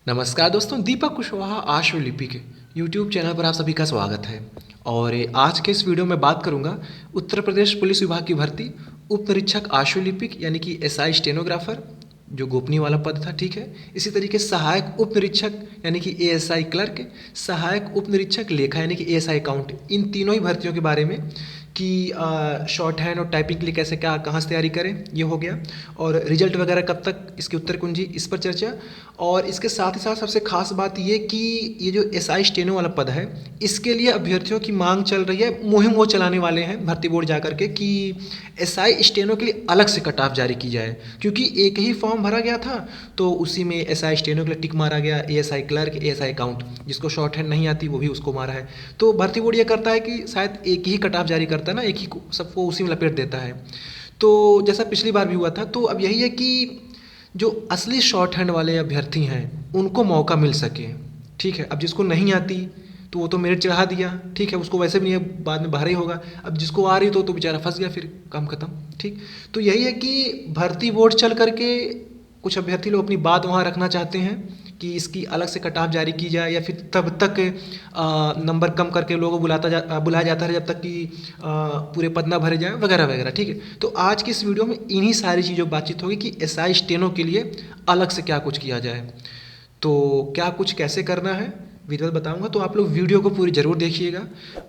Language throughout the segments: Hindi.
नमस्कार दोस्तों, दीपक कुशवाहा आशुलिपि के यूट्यूब चैनल पर आप सभी का स्वागत है। और आज के इस वीडियो में बात करूंगा उत्तर प्रदेश पुलिस विभाग की भर्ती उप निरीक्षक आशुलिपिक यानी कि एसआई स्टेनोग्राफर, जो गोपनीय वाला पद था, ठीक है। इसी तरीके सहायक उप निरीक्षक यानी कि एएसआई क्लर्क, सहायक उप निरीक्षक लेखा यानी कि एएसआई अकाउंट, इन तीनों ही भर्तियों के बारे में कि शॉर्ट हैंड और टाइपिंग के लिए कैसे क्या कहाँ से तैयारी करें, ये हो गया। और रिजल्ट वगैरह कब तक, इसकी उत्तर कुंजी, इस पर चर्चा। और इसके साथ ही साथ सबसे खास बात ये कि ये जो एसआई स्टेनो वाला पद है, इसके लिए अभ्यर्थियों की मांग चल रही है, मुहिम वो चलाने वाले हैं भर्ती बोर्ड जा करके कि एसआई स्टेनो के लिए अलग से कट ऑफ जारी की जाए। क्योंकि एक ही फॉर्म भरा गया था तो उसी में एसआई स्टेनो के लिए टिक मारा गया, एएसआई क्लर्क, एएसआई अकाउंट, जिसको शॉर्ट हैंड नहीं आती वो भी उसको मारा है। तो भर्ती बोर्ड ये करता है कि शायद एक ही कट ऑफ जारी करता है ना, एक ही सबको उसी में लपेट देता है। तो जैसा पिछली बार भी हुआ था, तो अब यही है कि जो असली शॉर्ट हैंड वाले अभ्यर्थी हैं उनको मौका मिल सके, ठीक है। अब जिसको नहीं आती तो वो तो मेरिट चढ़ा दिया, ठीक है, उसको वैसे भी नहीं है, बाद में बाहर ही होगा। अब जिसको आ रही तो बेचारा फंस गया, फिर काम खत्म, ठीक। तो यही है कि भर्ती बोर्ड चल करके कुछ अभ्यर्थी लोग अपनी बात वहाँ रखना चाहते हैं कि इसकी अलग से कट ऑफ जारी की जाए, या फिर तब तक नंबर कम करके लोगों को बुलाया जाता है जब तक कि पूरे पद ना भरे जाए, वगैरह वगैरह, ठीक है। तो आज की इस वीडियो में इन्हीं सारी चीज़ों बातचीत होगी कि एसआई स्टेनो के लिए अलग से क्या कुछ किया जाए, तो क्या कुछ कैसे करना है वीडियो में बताऊंगा। तो आप लोग वीडियो को पूरी ज़रूर देखिएगा।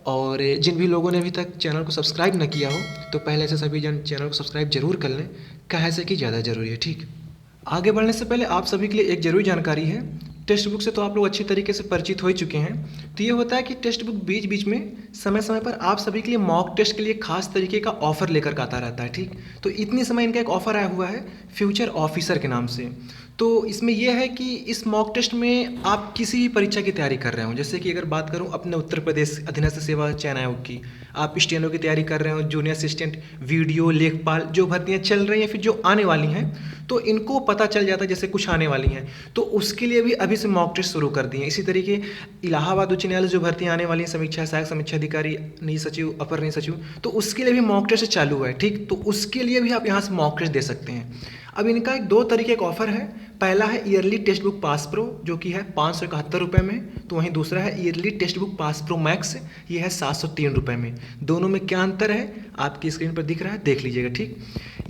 और जिन भी लोगों ने अभी तक चैनल को सब्सक्राइब न किया हो तो पहले से सभी जन चैनल को सब्सक्राइब जरूर कर लें, कहे से कि ज़्यादा ज़रूरी है, ठीक। आगे बढ़ने से पहले आप सभी के लिए एक ज़रूरी जानकारी है। टेक्स्ट बुक से तो आप लोग अच्छी तरीके से परिचित हो ही चुके हैं। तो ये होता है कि टेक्स्ट बुक बीच बीच में समय समय पर आप सभी के लिए मॉक टेस्ट के लिए खास तरीके का ऑफर लेकर के आता रहता है, ठीक। तो इतने समय इनका एक ऑफर आया हुआ है फ्यूचर ऑफिसर के नाम से। तो इसमें यह है कि इस मॉक टेस्ट में आप किसी भी परीक्षा की तैयारी कर रहे हो, जैसे कि अगर बात करूं अपने उत्तर प्रदेश अधीनस्थ सेवा चयन आयोग की, आप स्टेनो की तैयारी कर रहे हो, जूनियर असिस्टेंट, वीडियो, लेखपाल, जो भर्तियां चल रही हैं फिर जो आने वाली हैं, तो इनको पता चल जाता है जैसे कुछ आने वाली हैं, तो उसके लिए भी अभी से मॉक टेस्ट शुरू कर दिए हैं। इसी तरीके इलाहाबाद उच्च न्यायालय जो भर्तियां आने वाली हैं, समीक्षा सहायक समीक्षा अधिकारी, निजी सचिव, अपर निजी सचिव, तो उसके लिए भी मॉक टेस्ट चालू है, ठीक। तो उसके लिए भी आप यहाँ से मॉक टेस्ट दे सकते हैं। अब इनका एक दो तरीके का ऑफर है। पहला है yearly text book pass pro, जो कि है 571 रुपये में, तो वहीं दूसरा है yearly text book pass pro max, ये है 703 रुपये में। दोनों में क्या अंतर है आपकी स्क्रीन पर दिख रहा है, देख लीजिएगा, ठीक।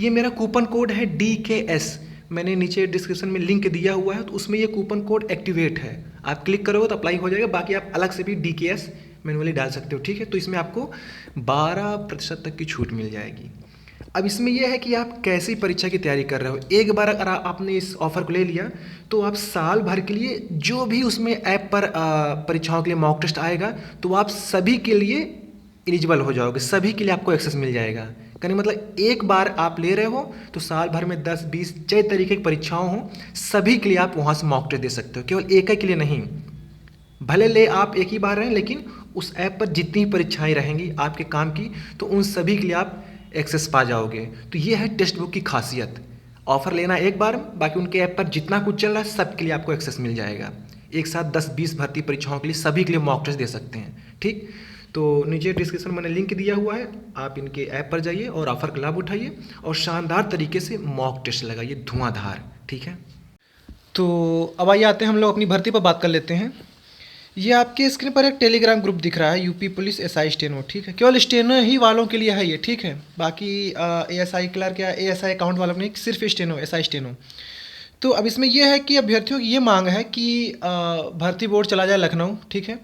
ये मेरा कूपन कोड है DKS, मैंने नीचे डिस्क्रिप्शन में लिंक दिया हुआ है, तो उसमें ये कूपन कोड एक्टिवेट है, आप क्लिक करोगे तो अप्लाई हो जाएगा। बाकी आप अलग से भी DKS मैनुअली डाल सकते हो, ठीक है। तो इसमें आपको 12% तक की छूट मिल जाएगी। अब इसमें यह है कि आप कैसी परीक्षा की तैयारी कर रहे हो। एक बार अगर आपने इस ऑफर को ले लिया तो आप साल भर के लिए जो भी उसमें ऐप पर परीक्षाओं के लिए मॉक टेस्ट आएगा, तो आप सभी के लिए एलिजिबल हो जाओगे, सभी के लिए आपको एक्सेस मिल जाएगा। कहने मतलब एक बार आप ले रहे हो तो साल भर में 10, 20 जय तरीके की परीक्षाओं हो, सभी के लिए आप वहाँ से मॉक टेस्ट दे सकते हो, केवल एक के लिए नहीं। भले ले आप एक ही बार रहें, लेकिन उस ऐप पर जितनी परीक्षाएँ रहेंगी आपके काम की, तो उन सभी के लिए आप एक्सेस पा जाओगे। तो ये है टेक्स्ट बुक की खासियत। ऑफर लेना एक बार, बाकी उनके ऐप पर जितना कुछ चल रहा है सब के लिए आपको एक्सेस मिल जाएगा। एक साथ 10-20 भर्ती परीक्षाओं के लिए सभी के लिए मॉक टेस्ट दे सकते हैं, ठीक। तो नीचे डिस्क्रिप्शन में मैंने लिंक दिया हुआ है, आप इनके ऐप पर जाइए और ऑफर का लाभ उठाइए और शानदार तरीके से मॉक टेस्ट लगाइए, धुआंधार, ठीक है। तो अब आइए आते हैं हम लोग अपनी भर्ती पर बात कर लेते हैं। ये आपके स्क्रीन पर एक टेलीग्राम ग्रुप दिख रहा है, यूपी पुलिस एसआई स्टेनो, ठीक है। केवल स्टेनो ही वालों के लिए है ये, ठीक है। बाकी एएसआई क्लर्क या एएसआई अकाउंट वालों नहीं, सिर्फ स्टेनो, एसआई स्टेनो। तो अब इसमें यह है कि अभ्यर्थियों की ये मांग है कि भर्ती बोर्ड चला जाए लखनऊ, ठीक है,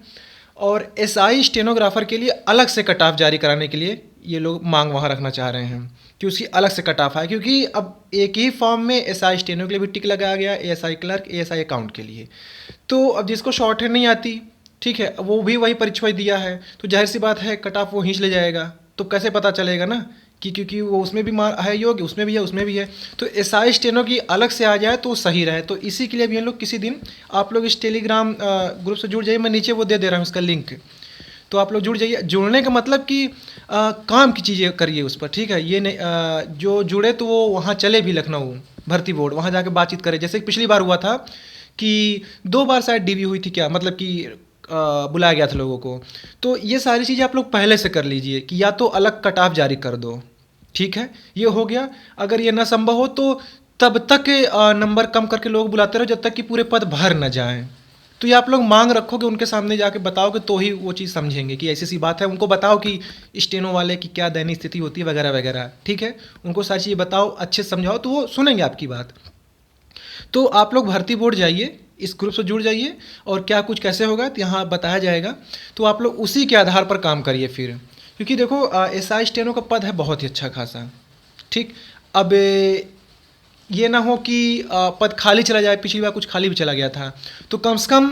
और एसआई स्टेनोग्राफर के लिए अलग से कट ऑफ जारी कराने के लिए ये लोग मांग वहाँ रखना चाह रहे हैं कि उसकी अलग से कट ऑफ है। क्योंकि अब एक ही फॉर्म में एसआई स्टेनो के लिए भी टिक लगाया गया, एएसआई क्लर्क, एएसआई अकाउंट के लिए। तो अब जिसको शॉर्ट हैंड नहीं आती, ठीक है, वो भी वही परीक्षा दिया है, तो जाहिर सी बात है कट ऑफ वो खींच ले जाएगा। तो कैसे पता चलेगा ना कि क्योंकि वो उसमें भी है योग, उसमें भी है, उसमें भी है, तो एसआई स्टेनो की अलग से आ जाए तो सही रहे। तो इसी के लिए भी हम लोग किसी दिन आप लोग इस टेलीग्राम ग्रुप से जुड़ जाइए, मैं नीचे वो दे रहा हूँ इसका लिंक, तो आप लोग जुड़ जाइए। जुड़ने का मतलब कि काम की चीज़ें करिए उस पर, ठीक है। ये नहीं जो जुड़े तो वो वहाँ चले भी लखनऊ भर्ती बोर्ड, वहाँ जाके बातचीत करें। जैसे पिछली बार हुआ था कि 2 बार शायद डीवी हुई थी, क्या मतलब कि बुलाया गया था लोगों को। तो ये सारी चीज़ें आप लोग पहले से कर लीजिए कि या तो अलग कट ऑफ जारी कर दो, ठीक है, ये हो गया। अगर ये ना संभव हो तो तब तक नंबर कम करके लोग बुलाते रहो जब तक कि पूरे पद भर न जाएं। तो ये आप लोग मांग रखोगे, उनके सामने जाके बताओगे तो ही वो चीज़ समझेंगे कि ऐसी सी बात है। उनको बताओ कि स्टेनो वाले की क्या दयनीय स्थिति होती है वगैरह वगैरह, ठीक है। उनको सारी चीज़ें बताओ, अच्छे से समझाओ तो वो सुनेंगे आपकी बात। तो आप लोग भर्ती बोर्ड जाइए, इस ग्रुप से जुड़ जाइए और क्या कुछ कैसे होगा तो यहाँ बताया जाएगा। तो आप लोग उसी के आधार पर काम करिए फिर, क्योंकि देखो एसआई स्टेनो का पद है बहुत ही अच्छा खासा, ठीक। अब ये ना हो कि पद खाली चला जाए, पिछली बार कुछ खाली भी चला गया था, तो कम से कम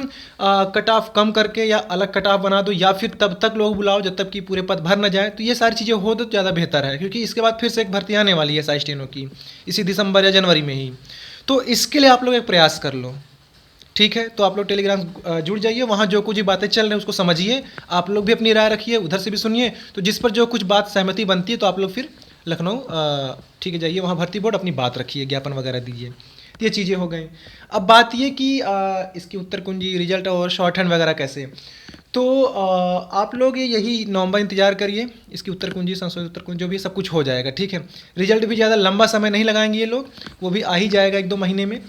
कट ऑफ कम करके या अलग कट ऑफ बना दो, या फिर तब तक लोग बुलाओ जब तक कि पूरे पद भर ना जाए। तो ये सारी चीज़ें हो तो ज़्यादा बेहतर है, क्योंकि इसके बाद फिर से एक भर्ती आने वाली है एसआई स्टेनो की, इसी दिसंबर या जनवरी में ही। तो इसके लिए आप लोग एक प्रयास कर लो, ठीक है। तो आप लोग टेलीग्राम जुड़ जाइए, वहाँ जो कुछ बातें चल रही हैं उसको समझिए, आप लोग भी अपनी राय रखिए, उधर से भी सुनिए। तो जिस पर जो कुछ बात सहमति बनती है तो आप लोग फिर लखनऊ ठीक है जाइए, वहाँ भर्ती बोर्ड अपनी बात रखिए, ज्ञापन वगैरह दीजिए। ये चीज़ें हो गई। अब बात ये कि इसकी उत्तर कुंजी रिजल्ट और शॉर्ट हैंड वगैरह कैसे। तो आप लोग यही नवंबर इंतजार करिए, इसकी उत्तर कुंजी संशोधित उत्तर कुंजी जो भी सब कुछ हो जाएगा, ठीक है। रिजल्ट भी ज़्यादा लंबा समय नहीं लगाएंगे ये लोग, वो भी आ ही जाएगा 1-2 महीने में।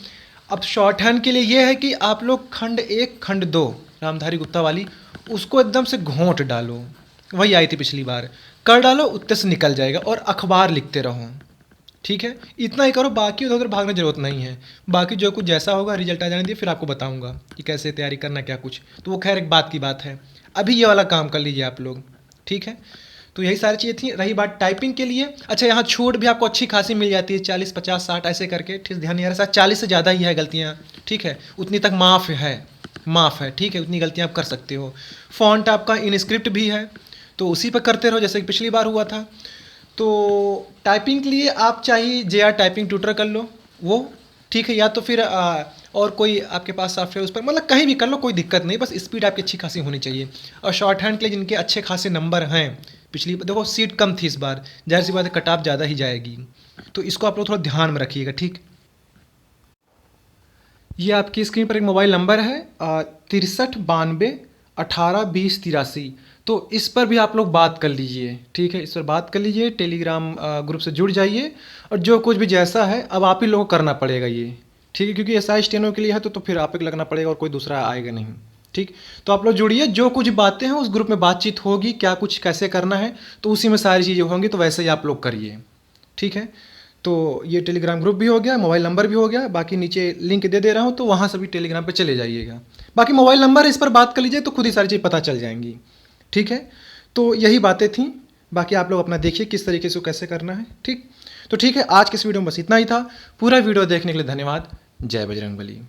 अब शॉर्ट हैंड के लिए ये है कि आप लोग खंड 1 खंड 2 रामधारी गुप्ता वाली उसको एकदम से घोंट डालो, वही आई थी पिछली बार, कर डालो, उत्ते से निकल जाएगा। और अखबार लिखते रहो, ठीक है। इतना ही करो, बाकी उधर उधर भागने की जरूरत नहीं है। बाकी जो कुछ जैसा होगा रिजल्ट आ जाने दिए, फिर आपको बताऊंगा कि कैसे तैयारी करना क्या कुछ। तो वो खैर एक बात की बात है, अभी ये वाला काम कर लीजिए आप लोग, ठीक है। तो यही सारी चीज़ें थी। रही बात टाइपिंग के लिए, अच्छा यहाँ छूट भी आपको अच्छी खासी मिल जाती है, 40 50 60 ऐसे करके, ठीक। ध्यान नहीं आ रहा, 40 से ज़्यादा ही है गलतियाँ, ठीक है। उतनी तक माफ़ है, ठीक है, उतनी गलतियाँ आप कर सकते हो। फॉन्ट आपका इनस्क्रिप्ट भी है, तो उसी पर करते रहो जैसे कि पिछली बार हुआ था। तो टाइपिंग के लिए आप चाहिए JR टाइपिंग ट्यूटर कर लो, वो ठीक है। या तो फिर और कोई आपके पास सॉफ्टवेयर उस पर, मतलब कहीं भी कर लो, कोई दिक्कत नहीं, बस स्पीड आपकी अच्छी खासी होनी चाहिए। और शॉर्ट हैंड के लिए जिनके अच्छे खासे नंबर हैं, पिछली देखो सीट कम थी, इस बार जाहिर सी बात है कट ऑफ ज़्यादा ही जाएगी, तो इसको आप लोग थोड़ा ध्यान में रखिएगा, ठीक। ये आपकी स्क्रीन पर एक मोबाइल नंबर है 6392182083। तो इस पर भी आप लोग बात कर लीजिए, ठीक है। इस पर बात कर लीजिए, टेलीग्राम ग्रुप से जुड़ जाइए, और जो कुछ भी जैसा है अब आप ही लोगों को करना पड़ेगा ये, ठीक है। क्योंकि एसआई स्टेनो के लिए है तो फिर आप ही लगना पड़ेगा और कोई दूसरा आएगा नहीं, ठीक। तो आप लोग जुड़िए, जो कुछ बातें हैं उस ग्रुप में बातचीत होगी, क्या कुछ कैसे करना है तो उसी में सारी चीज़ें होंगी, तो वैसे ही आप लोग करिए, ठीक है। तो ये टेलीग्राम ग्रुप भी हो गया, मोबाइल नंबर भी हो गया, बाकी नीचे लिंक दे रहा हूँ तो वहाँ से भी टेलीग्राम पे चले जाइएगा। बाकी मोबाइल नंबर इस पर बात कर लीजिए तो खुद ही सारी चीज़ पता चल जाएंगी, ठीक है। तो यही बातें थीं, बाकी आप लोग अपना देखिए किस तरीके से कैसे करना है, ठीक। तो ठीक है, आज के इस वीडियो में बस इतना ही था। पूरा वीडियो देखने के लिए धन्यवाद। जय बजरंगबली।